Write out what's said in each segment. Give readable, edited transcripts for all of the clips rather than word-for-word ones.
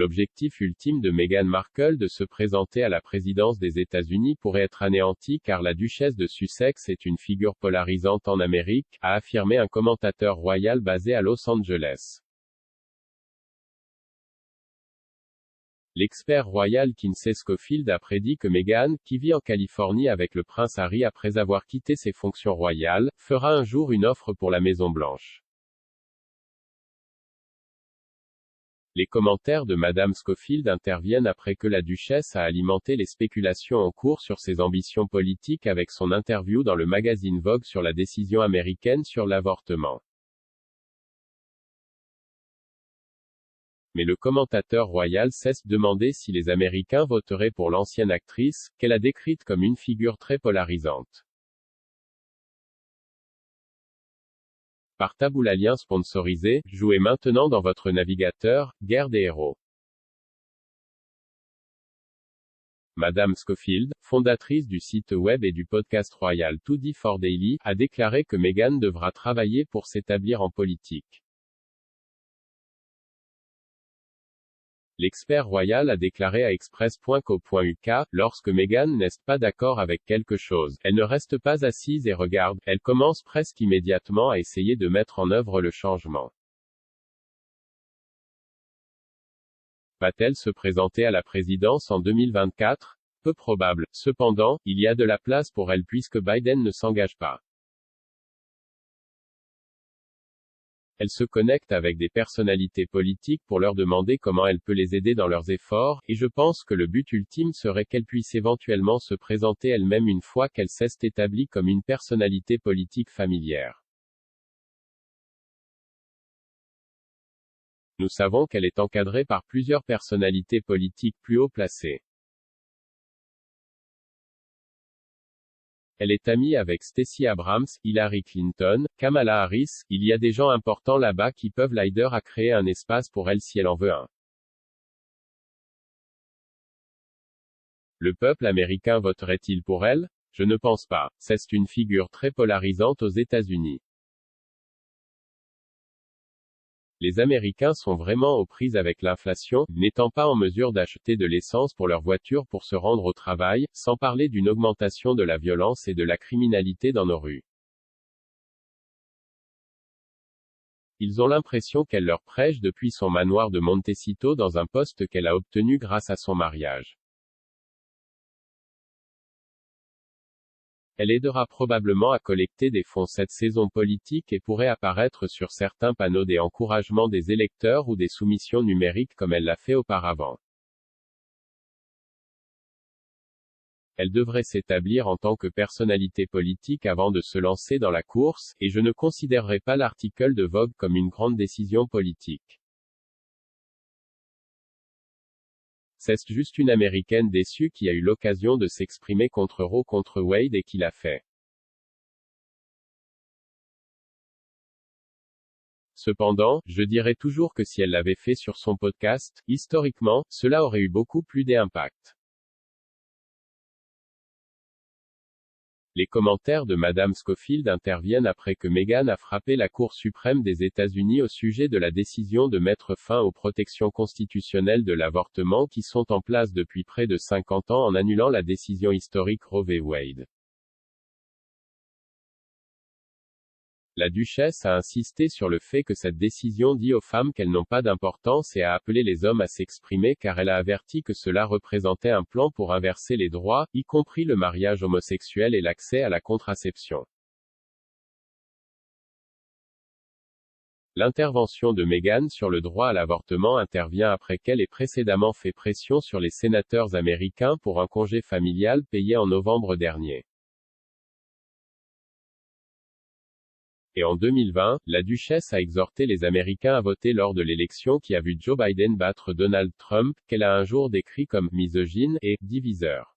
L'objectif ultime de Meghan Markle de se présenter à la présidence des États-Unis pourrait être anéanti car la duchesse de Sussex est une figure polarisante en Amérique, a affirmé un commentateur royal basé à Los Angeles. L'expert royal Kinsey Schofield a prédit que Meghan, qui vit en Californie avec le prince Harry après avoir quitté ses fonctions royales, fera un jour une offre pour la Maison-Blanche. Les commentaires de Madame Schofield interviennent après que la duchesse a alimenté les spéculations en cours sur ses ambitions politiques avec son interview dans le magazine Vogue sur la décision américaine sur l'avortement. Mais le commentateur royal cesse de demander si les Américains voteraient pour l'ancienne actrice, qu'elle a décrite comme une figure très polarisante. Par Taboola lien sponsorisé, jouez maintenant dans votre navigateur, Guerre des héros. Madame Schofield, fondatrice du site web et du podcast royal 2D4Daily, a déclaré que Meghan devra travailler pour s'établir en politique. L'expert royal a déclaré à express.co.uk, lorsque Meghan n'est pas d'accord avec quelque chose, elle ne reste pas assise et regarde, elle commence presque immédiatement à essayer de mettre en œuvre le changement. Va-t-elle se présenter à la présidence en 2024? Peu probable. Cependant, il y a de la place pour elle puisque Biden ne s'engage pas. Elle se connecte avec des personnalités politiques pour leur demander comment elle peut les aider dans leurs efforts, et je pense que le but ultime serait qu'elle puisse éventuellement se présenter elle-même une fois qu'elle s'est établie comme une personnalité politique familière. Nous savons qu'elle est encadrée par plusieurs personnalités politiques plus haut placées. Elle est amie avec Stacey Abrams, Hillary Clinton, Kamala Harris, il y a des gens importants là-bas qui peuvent l'aider à créer un espace pour elle si elle en veut un. Le peuple américain voterait-il pour elle? Je ne pense pas. C'est une figure très polarisante aux États-Unis. Les Américains sont vraiment aux prises avec l'inflation, n'étant pas en mesure d'acheter de l'essence pour leur voiture pour se rendre au travail, sans parler d'une augmentation de la violence et de la criminalité dans nos rues. Ils ont l'impression qu'elle leur prêche depuis son manoir de Montecito dans un poste qu'elle a obtenu grâce à son mariage. Elle aidera probablement à collecter des fonds cette saison politique et pourrait apparaître sur certains panneaux des encouragements des électeurs ou des soumissions numériques comme elle l'a fait auparavant. Elle devrait s'établir en tant que personnalité politique avant de se lancer dans la course, et je ne considérerai pas l'article de Vogue comme une grande décision politique. C'est juste une Américaine déçue qui a eu l'occasion de s'exprimer contre Roe contre Wade et qui l'a fait. Cependant, je dirais toujours que si elle l'avait fait sur son podcast, historiquement, cela aurait eu beaucoup plus d'impact. Les commentaires de Madame Schofield interviennent après que Meghan a frappé la Cour suprême des États-Unis au sujet de la décision de mettre fin aux protections constitutionnelles de l'avortement qui sont en place depuis près de 50 ans en annulant la décision historique Roe v. Wade. La duchesse a insisté sur le fait que cette décision dit aux femmes qu'elles n'ont pas d'importance et a appelé les hommes à s'exprimer car elle a averti que cela représentait un plan pour inverser les droits, y compris le mariage homosexuel et l'accès à la contraception. L'intervention de Meghan sur le droit à l'avortement intervient après qu'elle ait précédemment fait pression sur les sénateurs américains pour un congé familial payé en novembre dernier. Et en 2020, la duchesse a exhorté les Américains à voter lors de l'élection qui a vu Joe Biden battre Donald Trump, qu'elle a un jour décrit comme « misogyne » et « diviseur ».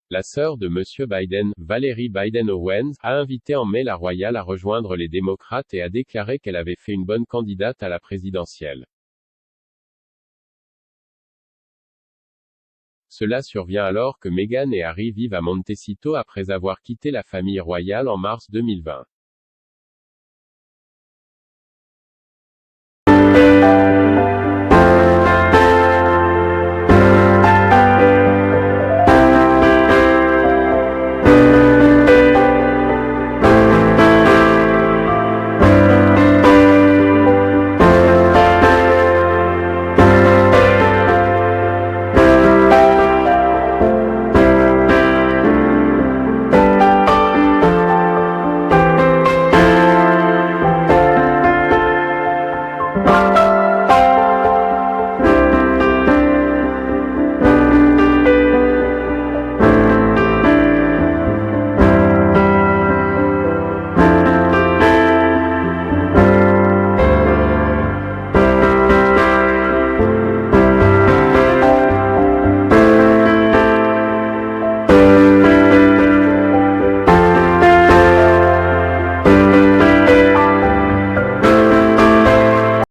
La sœur de M. Biden, Valerie Biden Owens, a invité en mai la royale à rejoindre les démocrates et a déclaré qu'elle avait fait une bonne candidate à la présidentielle. Cela survient alors que Meghan et Harry vivent à Montecito après avoir quitté la famille royale en mars 2020.